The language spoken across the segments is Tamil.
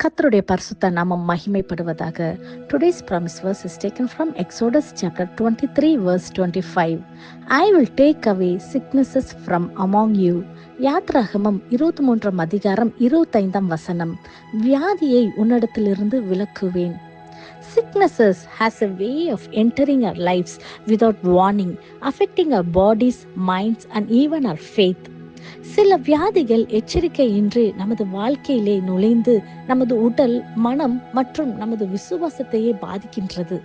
கர்த்தருடைய பரிசுத்த நாமம் மகிமைப்படுவதாக. Today's promise verse is taken from Exodus chapter 23 verse 25. I will take away sicknesses from among you. யாத்ராகமம் 23 அதிகாரம் 25 வசனம். வியாதியை உன்னிடத்திலிருந்து விலக்குவேன். Sicknesses has a way of entering our lives without warning, affecting our bodies, minds and even our faith. சில வியாதிகள் எச்சரிக்கையின்றி நமது வாழ்க்கையிலே நுழைந்து நமது உடல், மனம் மற்றும் நமது விசுவாசத்தையே பாதிக்கின்றது.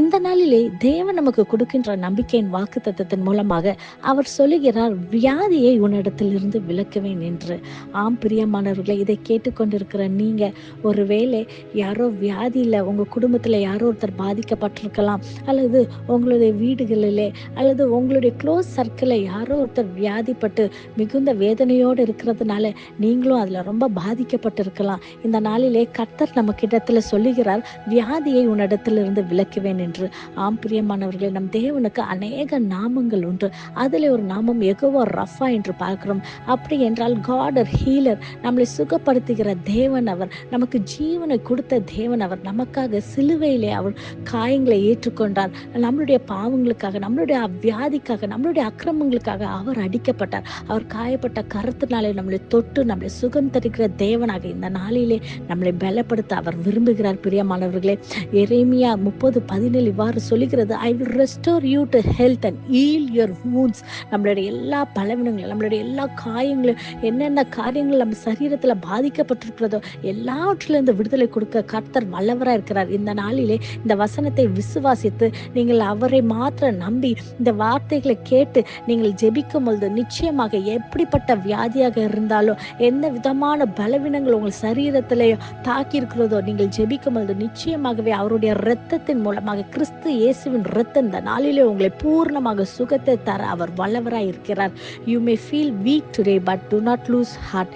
இந்த நாளிலே தேவன் நமக்கு கொடுக்கின்ற நம்பிக்கையின் வாக்குத்தத்தத்தின் மூலமாக அவர் சொல்லுகிறார், வியாதியை உன்னிடத்திலிருந்து விலக்குவேன் என்று. ஆம் பிரியமானவர்களை, இதை கேட்டுக்கொண்டிருக்கிற நீங்க ஒருவேளை யாரோ வியாதியில உங்க குடும்பத்துல யாரோ ஒருத்தர் பாதிக்கப்பட்டிருக்கலாம், அல்லது உங்களுடைய வீடுகளிலே அல்லது உங்களுடைய க்ளோஸ் சர்க்கிளில் யாரோ ஒருத்தர் வியாதிப்பட்டு மிகுந்த வேதனையோடு இருக்கிறதுனால நீங்களும் அதுல ரொம்ப பாதிக்கப்பட்டிருக்கலாம். இந்த நாளிலே கர்த்தர் நமக்கு இடத்துல சொல்லுகிறார், வியாதியை உன்னிடத்திலிருந்து விலக்குவேன் என்று. ஆம் பிரியமானவர்களே, நம் தேவனுக்கு அநேக நாமங்கள் உண்டு. அதுல ஒரு நாமம் யெகோவா ரஃபா என்று பார்க்கிறோம். அப்படி என்றால் காட் ஹீலர், நம்மளை சுகப்படுத்துகிற தேவன் அவர், நமக்கு ஜீவனை கொடுத்த தேவன் அவர். நமக்காக சிலுவையிலே அவர் காயங்களை ஏற்றுக்கொண்டார். நம்மளுடைய பாவங்களுக்காக, நம்மளுடைய வியாதிக்காக, நம்மளுடைய அக்கிரமங்களுக்காக அவர் அடிக்கப்பட்டார். அவர் காயப்பட்ட கருத்தினாலே நம்மளை தொட்டு நம்மளை சுகம் தருகிற தேவனாக இந்த நாளிலே நம்மளை பலப்படுத்த அவர் விரும்புகிறார். பிரியமானவர்களே, எரேமியா 30:17 இவ்வாறு சொல்லுகிறது, I will restore you to health and heal your wounds. நம்மளுடைய எல்லா பலவீனங்களும், நம்மளுடைய எல்லா காயங்களும், என்னென்ன காரியங்கள் நம்ம சரீரத்துல பாதிக்கப்பட்டிருக்கிறதோ எல்லாவற்றிலிருந்து விடுதலை கொடுக்க கர்த்தர் வல்லவராக இருக்கிறார். இந்த நாளிலே இந்த வசனத்தை விசுவாசித்து நீங்கள் அவரை மாத்திர நம்பி இந்த வார்த்தைகளை கேட்டு நீங்கள் ஜெபிக்கும் பொழுது நிச்சயமாக எப்படிப்பட்ட வியாதியாக இருந்தாலும், எந்த விதமான பலவீனங்கள் உங்கள் சரீரத்திலேயோ தாக்கி இருக்கிறதோ, நீங்கள் ஜெபிக்கும் பொழுது நிச்சயமாகவே அவருடைய இரத்தத்தின் மூலமாக, கிறிஸ்து இயேசுவின் இரத்தம் இந்த நாளிலே உங்களை பூர்ணமாக சுகத்தை தர அவர் வல்லவராய் இருக்கிறார். You may feel weak today, but do not lose heart.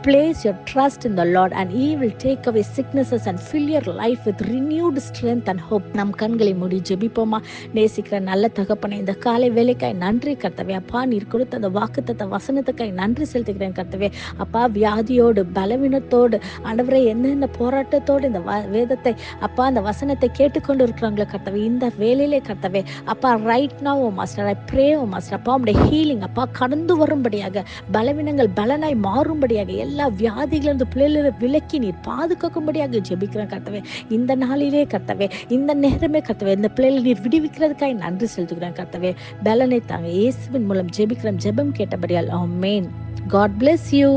Place your trust in the Lord and He will take away sicknesses and fill your life with renewed strength and hope. நம் கண்களை மூடி ஜெபிப்போமா? நேசிக்கிற நல்ல தகப்பனே, இந்த காலை வேலைக்காய் நன்றி கர்த்தவே. அப்பா, நீர் கொடுத்த அந்த வாக்குத்தத்த வசனத்துக்காய் நன்றி செலுத்துகிறேன் கர்த்தவே. அப்பா, வியாதியோடு, பலவீனத்தோடு, ஆண்டவரே, என்னென்ன போராட்டத்தோடு இந்த வேதத்தை, அப்பா, அந்த வசனத்தை கேட்டுக்கொண்டு இருக்கிறாங்களே கர்த்தவே, இந்த வேலையிலே கர்த்தவே, அப்பா, right now O master, I pray O master, அப்பா, உம்முடைய ஹீலிங் அப்பா கடந்து வரும்படியாக, பலவீனங்கள் பலனாய் மாறும்படியாக, எல்லா வியாதிகளிலிருந்து பிள்ளைகளை விலக்கி நீர் பாதுகாக்கும்படியாக ஜெபிக்கிறேன் கர்த்தவே. இந்த நாளிலே கர்த்தவே, இந்த நேரமே கர்த்தவே, இந்த பிள்ளைகளை நீர் விடுவிக்கிறதுக்காக நன்றி செலுத்துகிறேன் கர்த்தவே. பலனை தாங்க, இயேசுவின் மூலம் ஜெபிக்கிறேன். ஜெபம் கேட்டபடியால் ஆமென். God bless you.